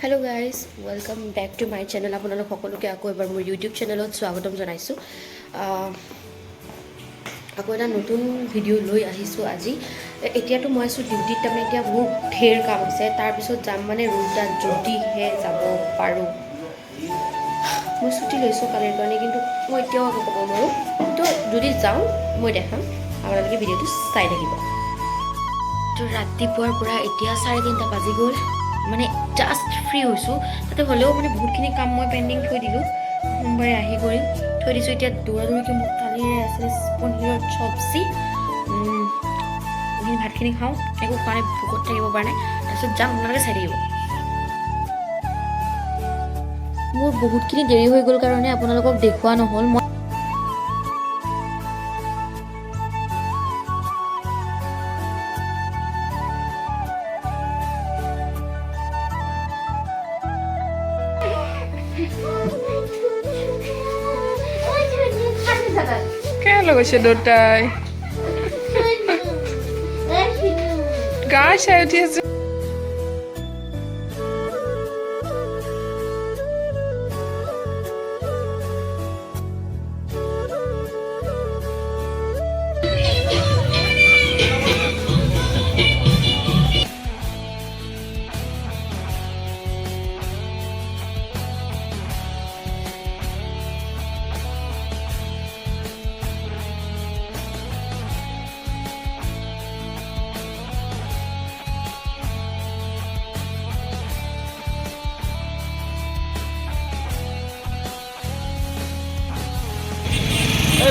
Hello' guys welcome back to my channel. আপোনালোক সকলোকে আকৌ এবাৰ মোৰ ইউটিউব চেনেলত স্বাগতম জনাইছোঁ। আকৌ এটা নতুন ভিডিঅ' লৈ আহিছোঁ আজি। এতিয়াতো মই আছোঁ ডিউটিত, তাৰমানে এতিয়া বহুত ঢেৰ কাম আছে। তাৰপিছত যাম মানে ৰোডাত, যদিহে যাব পাৰোঁ। মই ছুটি লৈছোঁ কালিৰ কাৰণে, কিন্তু মই এতিয়াও আকৌ ক'ব নোৱাৰোঁ। তো যদি যাওঁ মই দেখাম, আপোনালোকে ভিডিঅ'টো চাই থাকিব। তো ৰাতিপুৱাৰ পৰা এতিয়া 3:30 বাজি গ'ল, মানে জাষ্ট ফ্ৰী হৈছোঁ। তাতে হ'লেও মানে বহুতখিনি কাম মই পেণ্ডিং থৈ দিলোঁ, সোমবাৰে আহি কৰি থৈ দিছোঁ। এতিয়া দৌৰাদৌৰিকৈ মোক কালিৰে আছে পনীৰৰ চব্জি, এইখিনি ভাতখিনি খাওঁ, একো খোৱা নাই, ভোকত থাকিব পৰা নাই। তাৰপিছত যাম, আপোনালোকে চাই থাকিব। মোৰ বহুতখিনি দেৰি হৈ গ'ল কাৰণে আপোনালোকক দেখুওৱা নহ'ল। মই Kaya গৈছে দুটাই গা চাই উঠি আছে।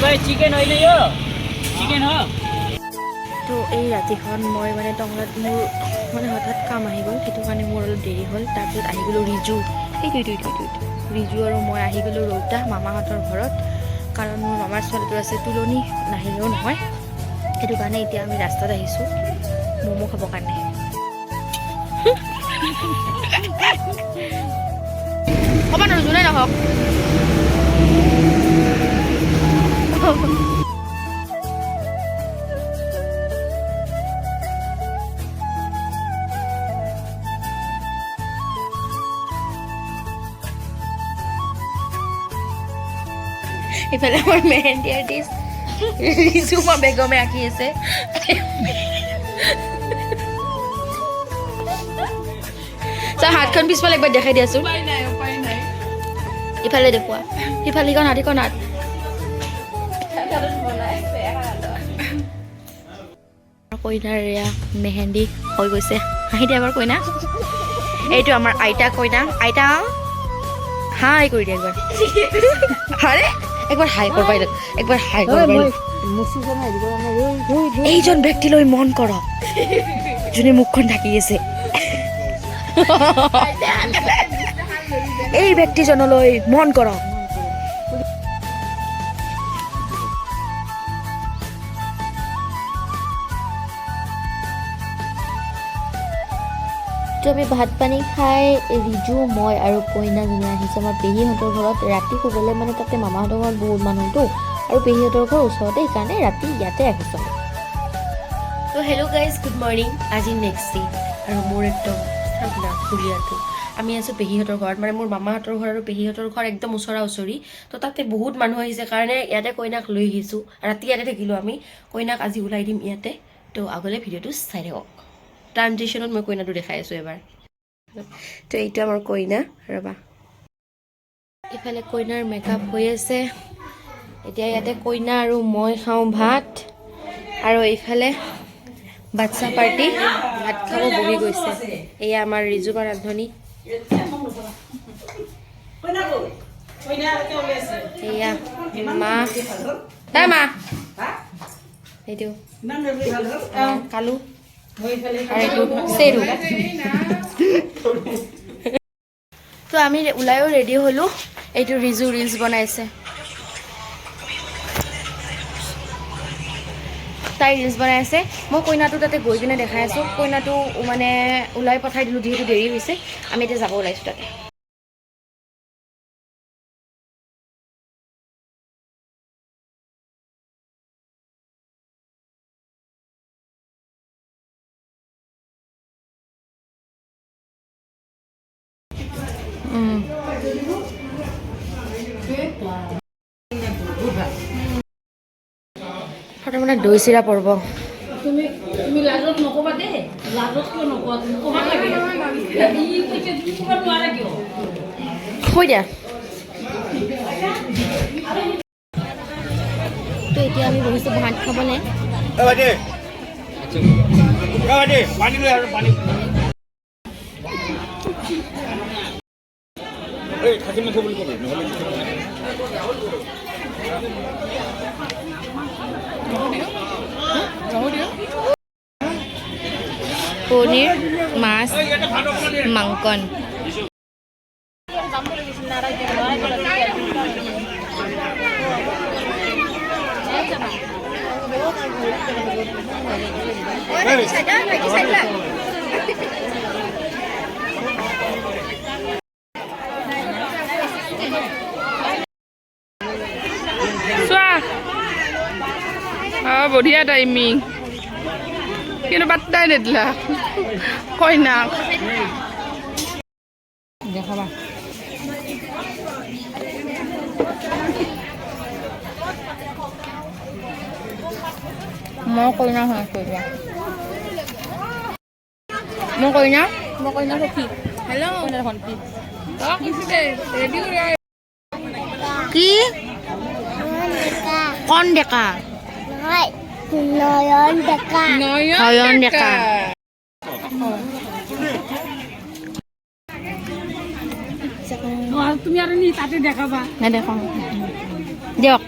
भाई चिकन होइन यो चिकन हो। তো এই ৰাতিখন মই মানে টংলাত মোৰ মানে হঠাৎ কাম আহি গ'ল, সেইটো কাৰণে মোৰ অলপ দেৰি হ'ল। তাৰপিছত আহি গ'লোঁ ৰিজু, এইটো ৰিজু আৰু মই আহি গ'লোঁ ৰৌতা মামাহঁতৰ ঘৰত, কাৰণ মোৰ মামাৰ ছোৱালীটো আছে তুলনি, নাহিলেও নহয়। সেইটো কাৰণে এতিয়া আমি ৰাস্তাত আহিছোঁ ম'ম' খাবৰ কাৰণে। অকণমান যোনে নহওক ইফালে আমাৰ মেহেন্দি আৰ্টিষ্ট ৰিজুমা বেগমে আঁকি আছে। হাতখন পিছফালে একবাৰ দেখাই দিয়াচোন। ইফালে দেখুওৱা, সিফালে সিখন হাত। কইনাৰ এয়া মেহেন্দি হৈ গৈছে। হাঁহি দিয়া এবাৰ কইনা। এইটো আমাৰ আইতা কইনা। আইতা হাই কৰি দিয়া একবাৰ। আৰে একবাৰ হাই কৰবাই, একবাৰ হাই কৰবাই। এইজন ব্যক্তিলৈ মন কৰক যোনে মুখখন ঢাকি আছে। এই ব্যক্তিজনলৈ মন কৰক। তো আমি ভাত পানী খাই ৰিজু, মই আৰু কইনাজনী আহিছোঁ আমাৰ পেহীহঁতৰ ঘৰত। ৰাতি শুবলৈ মানে তাতে মামাহঁতৰ ঘৰত বহুত মানুহতো, আৰু পেহীহঁতৰ ঘৰ ওচৰতে, সেইকাৰণে ৰাতি ইয়াতে আহিছোঁ। তো হেল্ল' গাইজ, গুড মৰ্ণিং। আজি নেক্সট ডে, আৰু মোৰ একদম ফুৰিয়াটো আমি আছোঁ পেহীহঁতৰ ঘৰত, মানে মোৰ মামাহঁতৰ ঘৰ আৰু পেহীহঁতৰ ঘৰ একদম ওচৰা ওচৰি। তো তাতে বহুত মানুহ আহিছে কাৰণে ইয়াতে কইনাক লৈ আহিছোঁ। ৰাতি ইয়াতে থাকিলোঁ আমি। কইনাক আজি ওলাই দিম ইয়াতে। তো আগলৈ ভিডিঅ'টো চাই থাকক। ট্ৰানজিশ্যনত মই কইনাটো দেখাই আছোঁ এবাৰ। তো এইটো আমাৰ কইনা, ৰ'বা। ইফালে কইনাৰ মেকআপ হৈ আছে। এতিয়া ইয়াতে কইনা আৰু মই খাওঁ ভাত, আৰু এইফালে বাচ্ছা পাৰ্টি ভাত খাব বহি গৈছে। এয়া আমাৰ ৰিজুমা ৰান্ধনী, এয়া মা, মা এইটো কালু, আৰু এইটো চেৰু। তো আমি ওলাইও ৰেডি হ'লোঁ। এইটো ৰিজু ৰিলছ বনাইছে, তাই ৰিলছ বনাই আছে। মই কইনাটো তাতে গৈ কিনে দেখাই আছোঁ। কইনাটো মানে ওলাই পঠাই দিলোঁ, যিহেতু দেৰি হৈছে। আমি এতিয়া যাব ওলাইছোঁ তাতে। মানে দৈ চিৰা পৰ্ব তুমি লাজত নকবা দেই লাজত কিয় নকবা তুমি কবা লাগে ই কৈছে তুমি কবা নোৱাৰা কিয় হৈ দিয়া তো এতিয়া আমি বহিছোঁ ভাত খাবলৈ পানী লৈ আৰু পানী এই খাকি মাছ বুলি ক'বি নহ'লে পনীৰ মাছ মাংকন বঢ়িয়া টাইমিং কিন্তু পাত্তাই নিদিলা কইনাক দেখাবা মই কইনা হয় কইনা সখী হেল্ল' ভণ্টি ৰেডি কি কণ ডেকা নয়ন ডেকা তুমি আৰু নি তাতে দেখাবা নেদেখাওঁ দিয়ক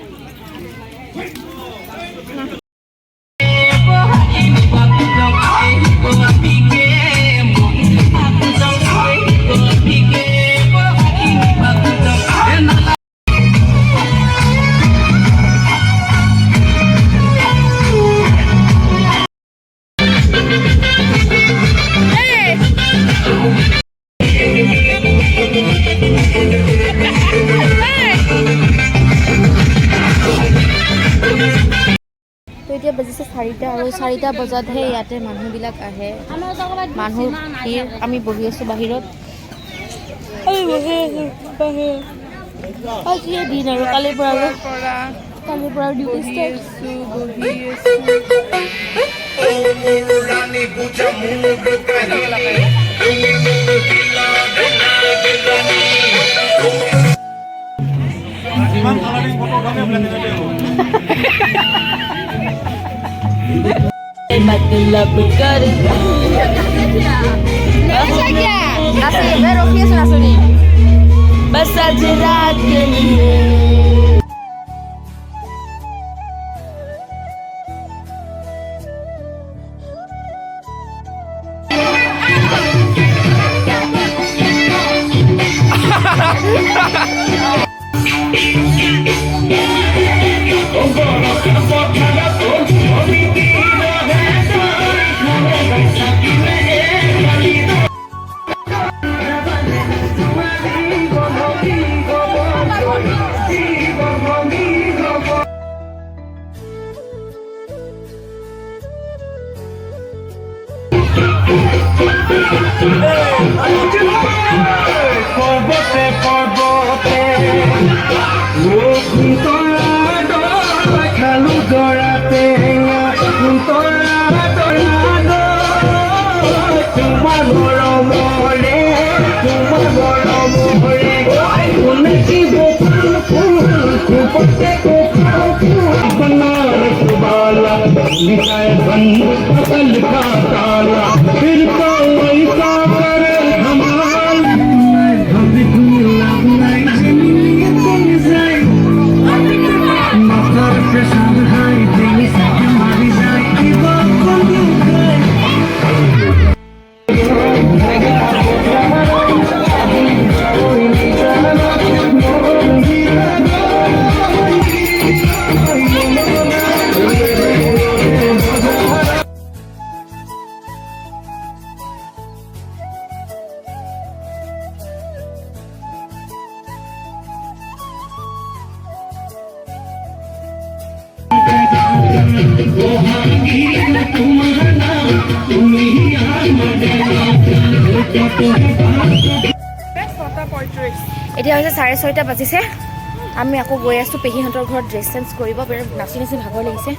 এতিয়া বাজিছে 4টা আৰু 4টা বজাতহে ইয়াতে মানুহবিলাক আহে মানুহ ভিৰ আমি বহি আছোঁ বাহিৰত আজিয়ে দিন আৰু কালিৰ পৰা ডিউটি मतलब कर बस आज रात के लिए পর্বতে পর্বতে খেলু দৌড়াতে তোমার মরমরে শুনেছি গোপাল ফুল গোপতে গোপাল ফুল बनार सुबाला लिखाए बंद फसल का ताला फिर तो ऐसा करे धमाल हम भी लव नाइट जिंदगी तुम जाए मकर से सब हाय दिल से हमारी जाए की बात बंद है 6:35 এতিয়া হৈছে 6:30 বাজিছে আমি আকৌ গৈ আছোঁ পেহীহঁতৰ ঘৰত ড্ৰেছ চেঞ্জ কৰিব নাচি নাচি ভাগৰ লাগিছে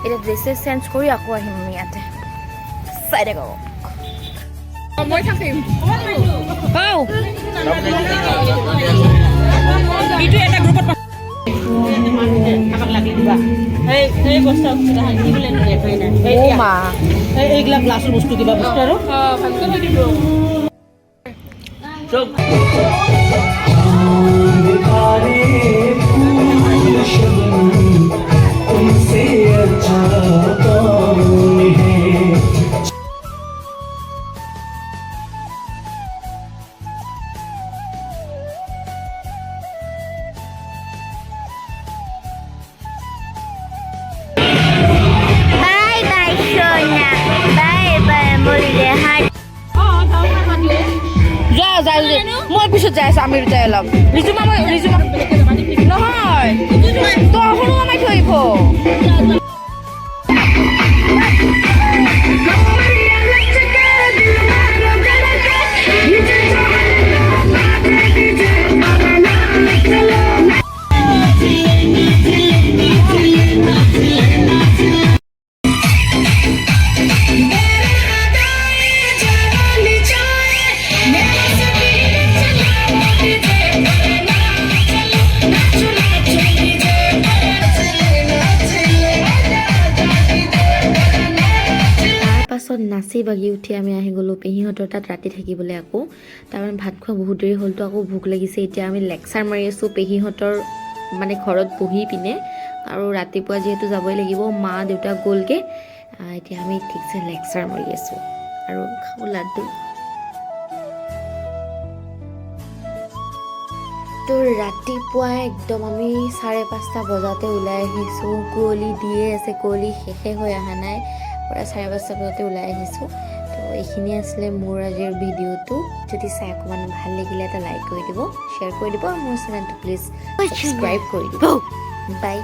এতিয়া ড্ৰেছ চেঞ্জ কৰি আকৌ আহিম আমি ইয়াতে চাই থাকক মই থাকিম ইটো এটা গ্ৰুপত আমাক লাগি দিবা এই বস্তু কি বোলে এইগিলা গ্লাছৰ বস্তু কিবা বস্তু আৰু ভালকৈ লৈ দিব तुमसे अच्छा कौन है Bye bye Shona. Bye bye Muldehat. যা মই পিছত যাই আছোঁ আমি দুটাই অলপ ৰিজুমা নহয় তই সৰু আমাই থৈ পাছত নাচি বাগি উঠি আমি আহি গ'লোঁ পেহীহঁতৰ তাত ৰাতি থাকিবলৈ আকৌ তাৰমানে ভাত খোৱা বহুত দেৰি হ'লতো আকৌ ভোক লাগিছে এতিয়া আমি লেকচাৰ মাৰি আছোঁ পেহীহঁতৰ মানে ঘৰত বহি পিনে আৰু ৰাতিপুৱা যিহেতু যাবই লাগিব মা দেউতা গ'লগৈ এতিয়া আমি ঠিকছে লেকচাৰ মাৰি আছোঁ আৰু খাওঁ লাড্ডু তো ৰাতিপুৱা একদম আমি 5:30 বজাতে ওলাই আহিছোঁ কুঁৱলী দিয়ে আছে কুঁৱলী শেষে হৈ অহা নাই পুৰা 5:30 বজাতে ওলাই আহিছোঁ তো এইখিনি আছিলে মোৰ আজিৰ ভিডিঅ'টো যদি চাই অকণমান ভাল লাগিলে এটা লাইক কৰি দিব শ্বেয়াৰ কৰি দিব আৰু মোৰ চেনেলটো প্লিজ ছাবস্ক্ৰাইব কৰি দিব বাই